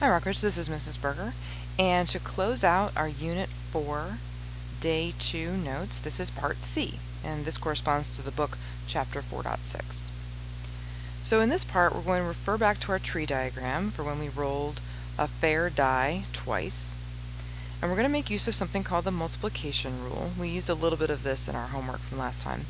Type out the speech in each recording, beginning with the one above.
Hi Rockers, this is Mrs. Berger, and to close out our Unit 4 Day 2 notes, this is Part C, and this corresponds to the book Chapter 4.6. So in this part, we're going to refer back to our tree diagram for when we rolled a fair die twice, and we're going to make use of something called the multiplication rule. We used a little bit of this in our homework from last time.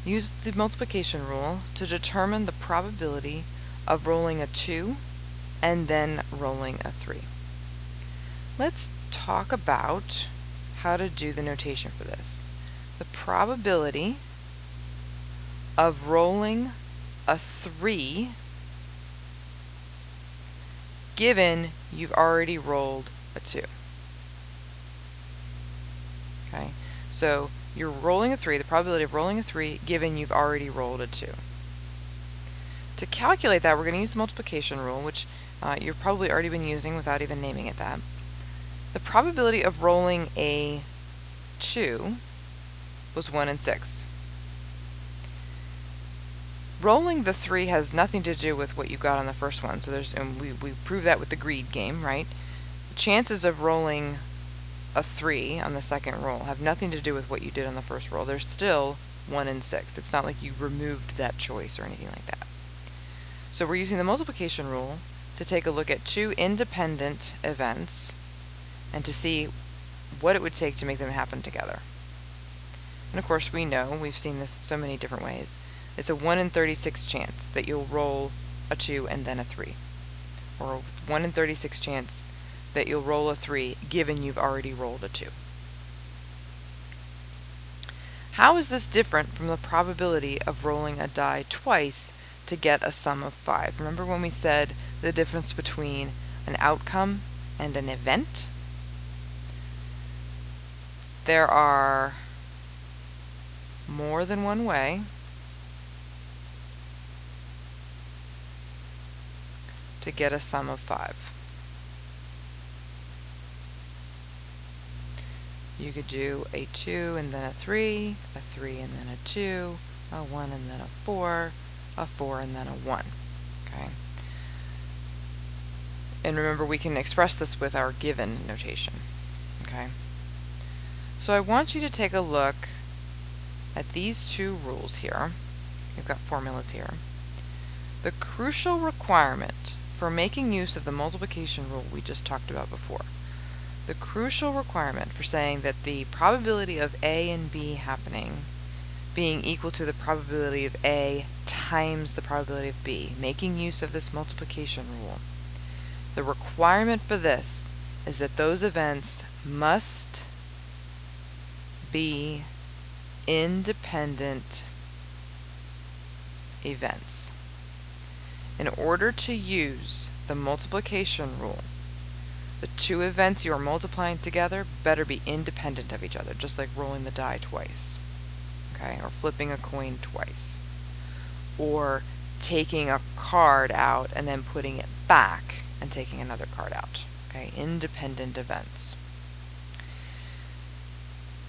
Use the multiplication rule to determine the probability of rolling a 2 and then rolling a 3. Let's talk about how to do the notation for this. The probability of rolling a 3 given you've already rolled a 2. Okay, so you're rolling a 3, the probability of rolling a 3 given you've already rolled a 2. To calculate that, we're going to use the multiplication rule, which you've probably already been using without even naming it that. The probability of rolling a 2 was 1 in 6. Rolling the 3 has nothing to do with what you got on the first one, so we proved that with the greed game, right? The chances of rolling a 3 on the second roll have nothing to do with what you did on the first roll. They're still 1 in 6. It's not like you removed that choice or anything like that. So we're using the multiplication rule to take a look at two independent events and to see what it would take to make them happen together. And of course we know, we've seen this so many different ways, it's a 1 in 36 chance that you'll roll a 2 and then a 3. Or a 1 in 36 chance that you'll roll a 3 given you've already rolled a 2. How is this different from the probability of rolling a die twice to get a sum of 5? Remember when we said the difference between an outcome and an event? There are more than one way to get a sum of 5. You could do a 2 and then a 3 and then a 2, a 1 and then a 4 and then a 1. Okay. And remember, we can express this with our given notation. Okay. So I want you to take a look at these two rules here. You've got formulas here. The crucial requirement for making use of the multiplication rule we just talked about before. The crucial requirement for saying that the probability of A and B happening being equal to the probability of A times the probability of B, making use of this multiplication rule. The requirement for this is that those events must be independent events. In order to use the multiplication rule, the two events you are multiplying together better be independent of each other, just like rolling the die twice, okay, or flipping a coin twice, or taking a card out and then putting it back and taking another card out, okay, independent events.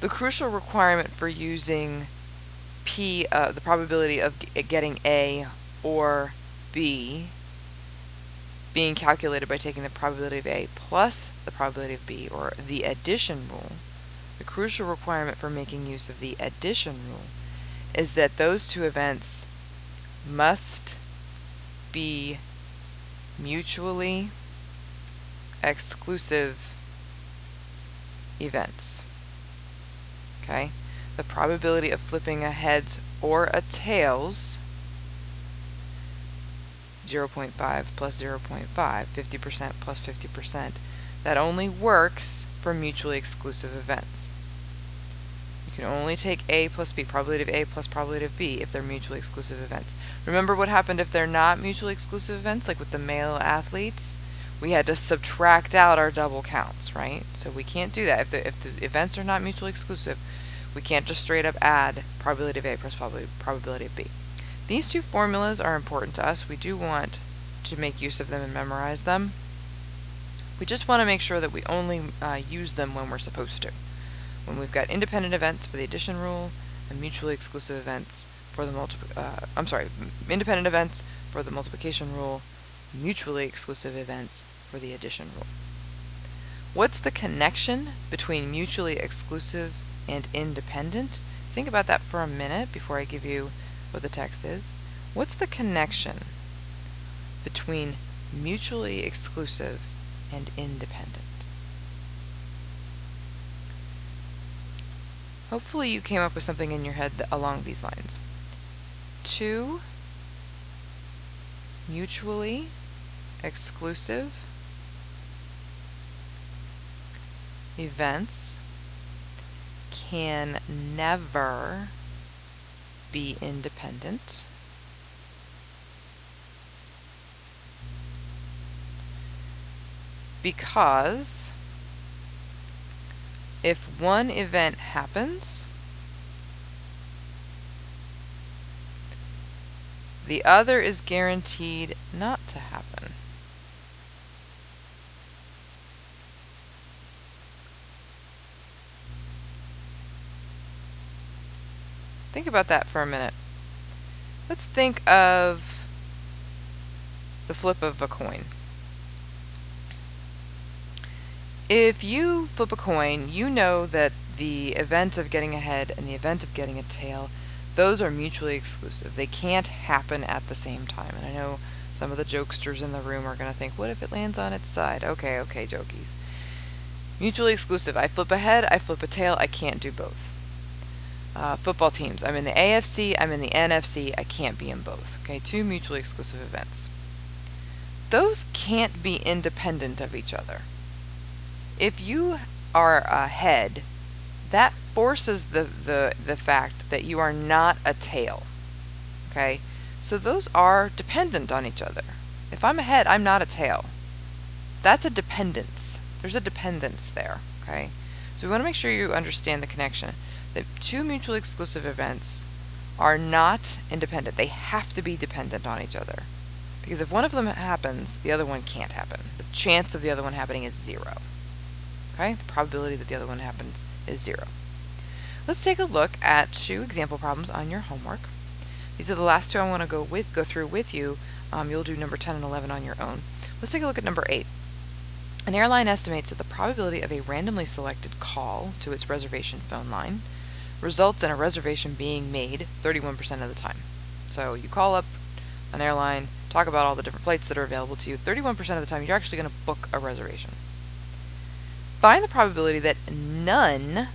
The crucial requirement for using the probability of getting A or B being calculated by taking the probability of A plus the probability of B, or the addition rule, the crucial requirement for making use of the addition rule is that those two events must be mutually exclusive events. Okay? The probability of flipping a heads or a tails, 0.5 plus 0.5, 50% plus 50%, that only works for mutually exclusive events. You can only take A plus B, probability of A plus probability of B, if they're mutually exclusive events. Remember what happened if they're not mutually exclusive events, like with the male athletes? We had to subtract out our double counts, right? So we can't do that. If the events are not mutually exclusive, we can't just straight up add probability of A plus probability of B. These two formulas are important to us. We do want to make use of them and memorize them. We just want to make sure that we only use them when we're supposed to. When we've got independent events for the addition rule and mutually exclusive events for the independent events for the multiplication rule, mutually exclusive events for the addition rule. What's the connection between mutually exclusive and independent? Think about that for a minute before I give you what the text is. What's the connection between mutually exclusive and independent? Hopefully you came up with something in your head along these lines. Two mutually exclusive events can never be independent because if one event happens, the other is guaranteed not to happen. Think about that for a minute. Let's think of the flip of a coin. If you flip a coin, you know that the event of getting a head and the event of getting a tail, those are mutually exclusive. They can't happen at the same time. And I know some of the jokesters in the room are going to think, what if it lands on its side? Okay, jokies. Mutually exclusive. I flip a head, I flip a tail, I can't do both. Football teams. I'm in the AFC, I'm in the NFC, I can't be in both. Okay, two mutually exclusive events. Those can't be independent of each other. If you are a head, that forces the fact that you are not a tail. Okay? So those are dependent on each other. If I'm a head, I'm not a tail. That's a dependence. There's a dependence there. Okay? So we want to make sure you understand the connection. That two mutually exclusive events are not independent. They have to be dependent on each other. Because if one of them happens, the other one can't happen. The chance of the other one happening is 0. Okay? The probability that the other one happens is 0. Let's take a look at 2 example problems on your homework. These are the last 2 I want to go through with you. You'll do number 10 and 11 on your own. Let's take a look at number 8. An airline estimates that the probability of a randomly selected call to its reservation phone line results in a reservation being made 31% of the time. So you call up an airline, talk about all the different flights that are available to you. 31% of the time you're actually going to book a reservation. Find the probability that none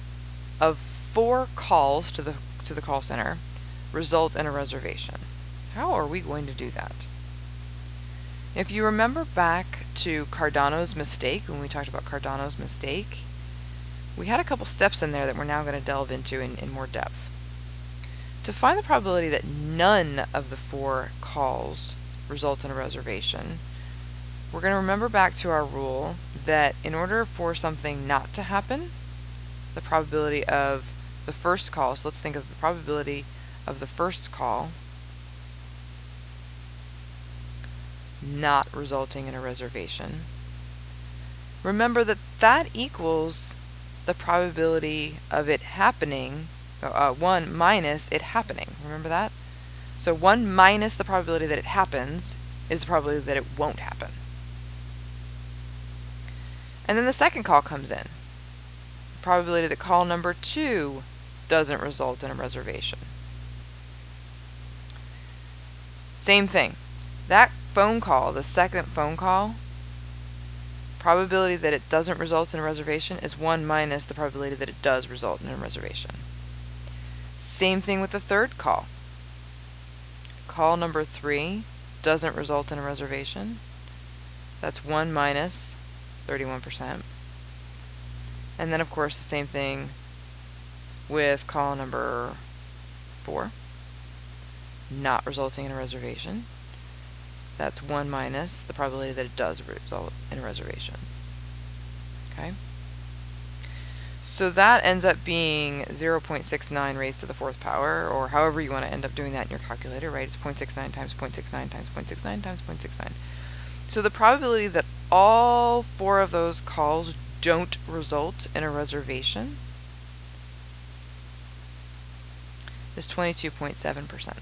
of 4 calls to the call center result in a reservation. How are we going to do that? If you remember back to Cardano's mistake, when we talked about Cardano's mistake, we had a couple steps in there that we're now going to delve into in more depth. To find the probability that none of the 4 calls result in a reservation, we're going to remember back to our rule that in order for something not to happen, the probability of the first call, so let's think of the probability of the first call not resulting in a reservation. Remember that that equals the probability of it happening, 1 minus it happening. Remember that? So 1 minus the probability that it happens is the probability that it won't happen. And then the second call comes in. The probability that call number 2 doesn't result in a reservation. Same thing. That phone call, the second phone call, probability that it doesn't result in a reservation is 1 minus the probability that it does result in a reservation. Same thing with the third call. Call number 3 doesn't result in a reservation. That's 1 minus 31%. And then, of course, the same thing with call number 4, not resulting in a reservation. That's 1 minus the probability that it does result in a reservation. Okay? So that ends up being 0.69 raised to the 4th power, or however you want to end up doing that in your calculator, right? It's 0.69 times 0.69 times 0.69 times 0.69. So the probability that all 4 of those calls don't result in a reservation is 22.7%.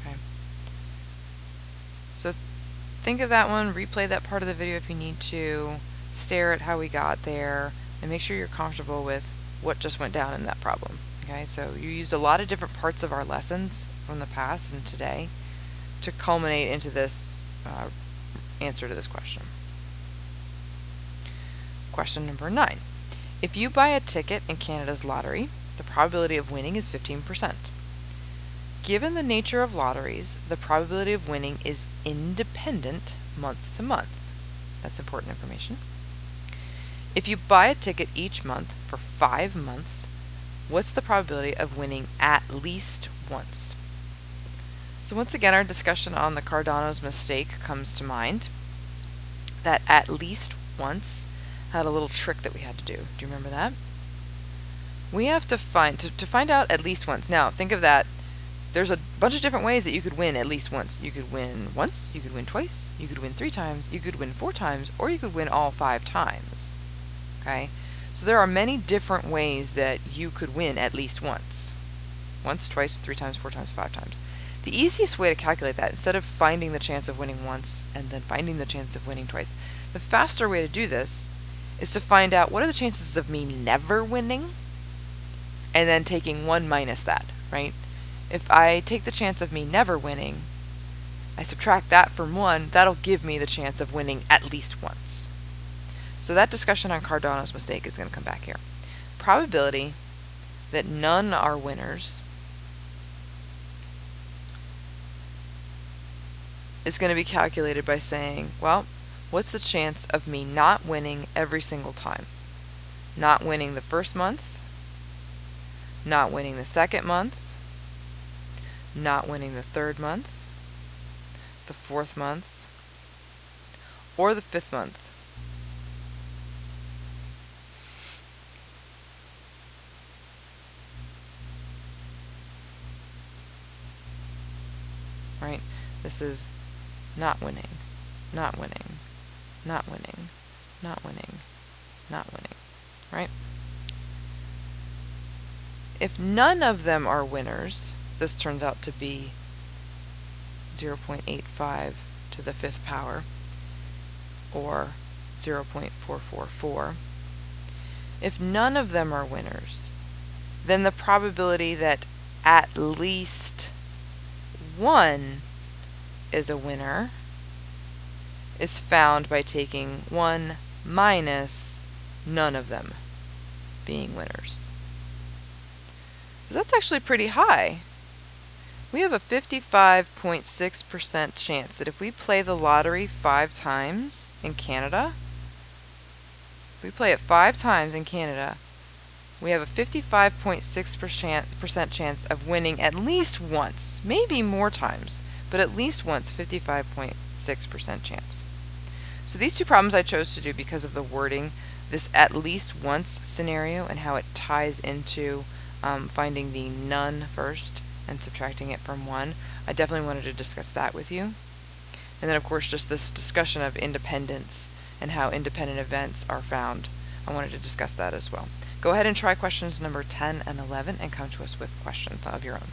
Okay. So think of that one, replay that part of the video if you need to, stare at how we got there, and make sure you're comfortable with what just went down in that problem. Okay, so you used a lot of different parts of our lessons from the past and today to culminate into this answer to this question. Question number 9. If you buy a ticket in Canada's lottery, the probability of winning is 15%. Given the nature of lotteries, the probability of winning is independent month to month. That's important information. If you buy a ticket each month for 5 months, what's the probability of winning at least once? So once again, our discussion on the Cardano's mistake comes to mind. That at least once had a little trick that we had to do. Do you remember that? We have to find out at least once. Now, think of that. There's a bunch of different ways that you could win at least once. You could win once, you could win twice, you could win 3 times, you could win 4 times, or you could win all 5 times. Okay? So there are many different ways that you could win at least once. Once, twice, 3 times, 4 times, 5 times. The easiest way to calculate that, instead of finding the chance of winning once and then finding the chance of winning twice, the faster way to do this is to find out what are the chances of me never winning, and then taking 1 minus that, right? If I take the chance of me never winning, I subtract that from 1, that'll give me the chance of winning at least once. So that discussion on Cardano's mistake is going to come back here. Probability that none are winners is going to be calculated by saying, well, what's the chance of me not winning every single time? Not winning the first month, not winning the second month, not winning the third month, the 4th month, or the 5th month. Right? This is not winning, not winning, not winning, not winning, not winning, right? If none of them are winners, this turns out to be 0.85 to the 5th power, or 0.444. If none of them are winners, then the probability that at least one is a winner is found by taking 1 minus none of them being winners. So that's actually pretty high. We have a 55.6% chance that if we play the lottery 5 times in Canada, if we play it 5 times in Canada, we have a 55.6% chance of winning at least once, maybe more times, but at least once, 55.6% chance. So these 2 problems I chose to do because of the wording, this at least once scenario and how it ties into finding the none first and subtracting it from 1. I definitely wanted to discuss that with you. And then of course just this discussion of independence and how independent events are found. I wanted to discuss that as well. Go ahead and try questions number 10 and 11 and come to us with questions of your own.